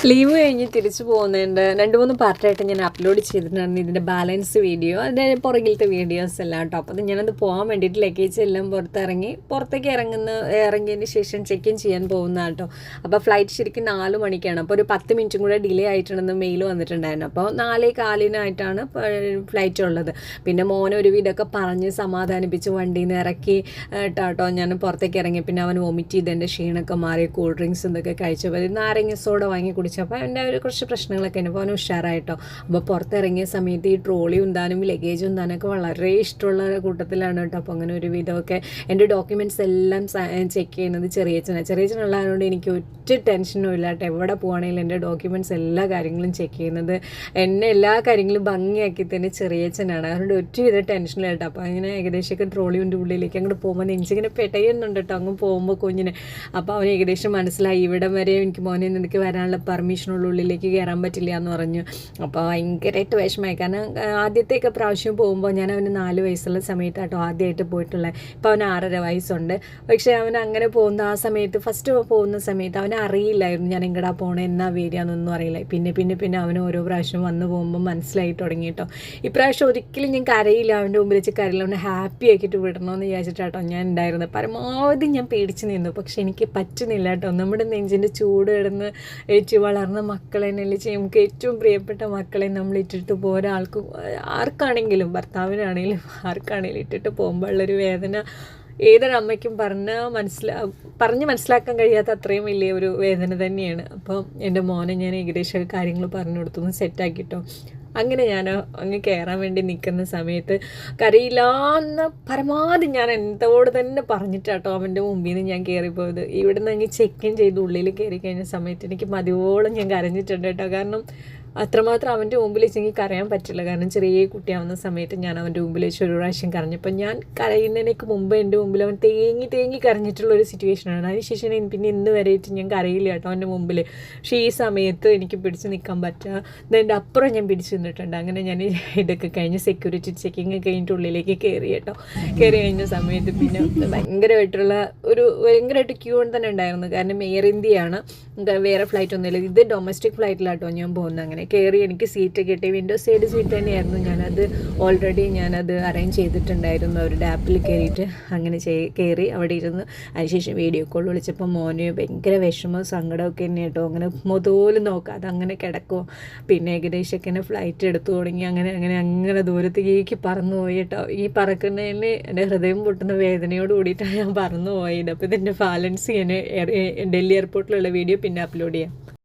Leave കഴിഞ്ഞ് തിരിച്ചു പോകുന്നതിൻ്റെ 2-3 പാർട്ടായിട്ട് ഞാൻ അപ്ലോഡ് ചെയ്തിട്ടുണ്ടായിരുന്നു ഇതിൻ്റെ ബാലൻസ് വീഡിയോ, അതിൻ്റെ പുറകിലത്തെ വീഡിയോസ് എല്ലാം കേട്ടോ. അപ്പോൾ ഞാനത് പോകാൻ വേണ്ടിയിട്ട് ലഗേജ് എല്ലാം പുറത്തേക്ക് ഇറങ്ങിയതിന് ശേഷം ചെക്ക് ഇൻ ചെയ്യാൻ പോകുന്ന കേട്ടോ. അപ്പോൾ ഫ്ലൈറ്റ് ശരിക്കും 4 മണിക്കാണ്. അപ്പോൾ ഒരു 10 മിനിറ്റും കൂടെ ഡിലേ ആയിട്ടുണ്ടെന്ന് മെയിൽ വന്നിട്ടുണ്ടായിരുന്നു. അപ്പോൾ 4:15 ഫ്ലൈറ്റ് ഉള്ളത്. പിന്നെ മോനെ ഒരുവിധമൊക്കെ പറഞ്ഞ് സമാധാനിപ്പിച്ച് വണ്ടിയിൽ നിന്ന് ഇറക്കി കേട്ടോ ഞാൻ പുറത്തേക്ക് ഇറങ്ങി. പിന്നെ അവൻ വോമിറ്റ് ചെയ്ത് എൻ്റെ ക്ഷീണമൊക്കെ മാറി കൂൾ ഡ്രിങ്ക്സ് എന്തൊക്കെ കഴിച്ചപ്പോൾ നാരങ്ങ സോഡ വാങ്ങി കുടിച്ചപ്പോൾ എൻ്റെ കുറച്ച് പ്രശ്നങ്ങളൊക്കെ ഉണ്ട്. അപ്പോൾ അവന് ഉഷാറായിട്ടോ. അപ്പോൾ പുറത്തിറങ്ങിയ സമയത്ത് ഈ ട്രോളി ഉന്താനും ലഗേജ് ഉന്താനൊക്കെ വളരെ ഇഷ്ടമുള്ള കൂട്ടത്തിലാണ് കേട്ടോ. അപ്പോൾ അങ്ങനെ ഒരു വിധമൊക്കെ എൻ്റെ ഡോക്യുമെൻറ്റ്സ് എല്ലാം ചെക്ക് ചെയ്യുന്നത് ചെറിയച്ഛനുള്ളതുകൊണ്ട് എനിക്ക് ഒറ്റ ടെൻഷനും ഇല്ല കേട്ടോ. എവിടെ പോകുകയാണെങ്കിലും എൻ്റെ ഡോക്യുമെൻറ്റ്സ് എല്ലാ കാര്യങ്ങളും ചെക്ക് ചെയ്യുന്നത് എന്നെ എല്ലാ കാര്യങ്ങളും ഭംഗിയാക്കി തന്നെ ചെറിയച്ഛനാണ്. അതുകൊണ്ട് ഒറ്റവിധ ടെൻഷനില്ല കേട്ടോ. അപ്പോൾ അങ്ങനെ ഏകദേശമൊക്കെ ട്രോളിൻ്റെ ഉള്ളിലേക്ക് അങ്ങോട്ട് പോകുമ്പോൾ നെഞ്ചിങ്ങനെ പെട്ടയുന്നുണ്ട് കേട്ടോ അങ്ങ് പോകുമ്പോൾ കുഞ്ഞിന്. അപ്പോൾ അവന് ഏകദേശം മനസ്സിലായി ഇവിടം വരെ എനിക്ക് മോനെ നിനക്ക് വരാനുള്ള പെർമിഷനുള്ള ഉള്ളിലേക്ക് കയറാൻ പറ്റില്ല എന്ന് പറഞ്ഞു. അപ്പോൾ ഭയങ്കരമായിട്ട് വിഷമമായി. കാരണം ആദ്യത്തെയൊക്കെ പ്രാവശ്യം പോകുമ്പോൾ ഞാൻ അവന് 4 വയസ്സുള്ള സമയത്താട്ടോ ആദ്യമായിട്ട് പോയിട്ടുള്ളത്. ഇപ്പോൾ അവന് 6.5 വയസ്സുണ്ട്. പക്ഷേ അവൻ അങ്ങനെ പോകുന്ന ആ സമയത്ത് ഫസ്റ്റ് പോകുന്ന സമയത്ത് അവന് അറിയില്ലായിരുന്നു ഞാൻ എങ്ങടാ പോകണേ എന്നാ വരികയെന്നൊന്നും അറിയില്ല. പിന്നെ അവന് ഓരോ പ്രാവശ്യം വന്നു പോകുമ്പോൾ മനസ്സിലായി തുടങ്ങി കേട്ടോ. ഇപ്രാവശ്യം ഒരിക്കലും ഞാൻ കരയില്ല, അവൻ്റെ മുമ്പിൽ വെച്ച് കരയില്ല, അവനെ ഹാപ്പി ആക്കിയിട്ട് വിടണമെന്ന് വിചാരിച്ചിട്ടാട്ടോ ഞാൻ ഉണ്ടായിരുന്നത്. പരമാവധി ഞാൻ പേടിച്ച് നിന്നു. പക്ഷെ എനിക്ക് പറ്റുന്നില്ല കേട്ടോ. നമ്മുടെ നെഞ്ചിൻ്റെ ചൂട് കിടന്ന് വളർന്ന മക്കളെ നമുക്ക് ഏറ്റവും പ്രിയപ്പെട്ട മക്കളെ നമ്മൾ ഇട്ടിട്ട് പോകുന്ന ഒരാൾക്ക് ആർക്കാണെങ്കിലും ഭർത്താവിനാണെങ്കിലും ആർക്കാണെങ്കിലും ഇട്ടിട്ട് പോകുമ്പോഴുള്ളൊരു വേദന ഏതൊരമ്മയ്ക്കും പറഞ്ഞ് മനസ്സിലാക്കാൻ കഴിയാത്ത അത്രയും വലിയ ഒരു വേദന തന്നെയാണ്. അപ്പോൾ എൻ്റെ മോനെ ഞാൻ ഏകദേശം കാര്യങ്ങൾ പറഞ്ഞു കൊടുത്തു സെറ്റാക്കിട്ടോ. അങ്ങനെ ഞാൻ അങ്ങ് കയറാൻ വേണ്ടി നിൽക്കുന്ന സമയത്ത് കരയില്ലാന്ന് പരമാവധി ഞാൻ എന്തോട് തന്നെ പറഞ്ഞിട്ടാട്ടോ അവൻ്റെ മുമ്പിൽ നിന്ന് ഞാൻ കയറിപ്പോയത്. ഇവിടെ നിന്ന് അങ്ങ് ചെക്ക് ഇൻ ചെയ്ത് ഉള്ളിൽ കയറി കഴിഞ്ഞ സമയത്ത് എനിക്ക് മതിയോളം ഞാൻ കരഞ്ഞിട്ടുണ്ട് കേട്ടോ. കാരണം അത്രമാത്രം അവൻ്റെ മുമ്പിൽ വെച്ചെങ്കിൽ കരയാൻ പറ്റില്ല. കാരണം ചെറിയ കുട്ടിയാവുന്ന സമയത്ത് ഞാൻ അവൻ്റെ മുമ്പിൽ വെച്ച് ഒരു പ്രാവശ്യം കരഞ്ഞപ്പോൾ ഞാൻ കരയുന്നതിനേക്ക് മുമ്പ് എൻ്റെ മുമ്പിൽ അവൻ തേങ്ങി കരഞ്ഞിട്ടുള്ളൊരു സിറ്റുവേഷനാണ്. അതിനുശേഷം പിന്നെ ഇന്ന് വരെയായിട്ട് ഞാൻ കരയില്ല കേട്ടോ അവൻ്റെ മുമ്പിൽ. പക്ഷേ ഈ സമയത്ത് എനിക്ക് പിടിച്ച് നിൽക്കാൻ പറ്റുക ഇതിൻ്റെ അപ്പുറം ഞാൻ പിടിച്ച് നിന്നിട്ടുണ്ട്. അങ്ങനെ ഞാൻ ഇതൊക്കെ കഴിഞ്ഞ് സെക്യൂരിറ്റി ചെക്കിങ് കഴിഞ്ഞിട്ട് ഉള്ളിലേക്ക് കയറി കേട്ടോ. കയറി കഴിഞ്ഞ സമയത്ത് പിന്നെ ഭയങ്കരമായിട്ട് ക്യൂ തന്നെ ഉണ്ടായിരുന്നു. കാരണം എയർ ഇന്ത്യയാണ്, വേറെ ഫ്ലൈറ്റ് ഒന്നുമില്ല. ഇത് ഡൊമസ്റ്റിക് ഫ്ലൈറ്റിലാട്ടോ ഞാൻ പോകുന്നത്. അങ്ങനെ കയറി എനിക്ക് സീറ്റ് കിട്ടി. വിൻഡോ സൈഡ് സീറ്റ് തന്നെയായിരുന്നു. ഞാനത് അറേഞ്ച് ചെയ്തിട്ടുണ്ടായിരുന്നു. അവരുടെ ആപ്പിൽ കയറിയിട്ട് അങ്ങനെ കയറി അവിടെ ഇരുന്ന് അതിനുശേഷം വീഡിയോ കോൾ വിളിച്ചപ്പോൾ മോന് ഭയങ്കര വിഷമവും സങ്കടമൊക്കെ തന്നെ കേട്ടോ. അങ്ങനെ മുതോലും നോക്കാതെ അങ്ങനെ കിടക്കുമോ. പിന്നെ ഏകദേശമൊക്കെ എന്നെ ഫ്ലൈറ്റ് എടുത്തു തുടങ്ങി. അങ്ങനെ ദൂരത്തേക്ക് പറന്നു പോയി കേട്ടോ. ഈ പറക്കുന്നതിൽ എൻ്റെ ഹൃദയം പൊട്ടുന്ന വേദനയോട് കൂടിയിട്ടാണ് ഞാൻ പറന്നു പോയത്. അപ്പോൾ ഇതിൻ്റെ ബാലൻസ് ഞാൻ ഡൽഹി എയർപോർട്ടിലുള്ള വീഡിയോ പിന്നെ അപ്ലോഡ് ചെയ്യാം.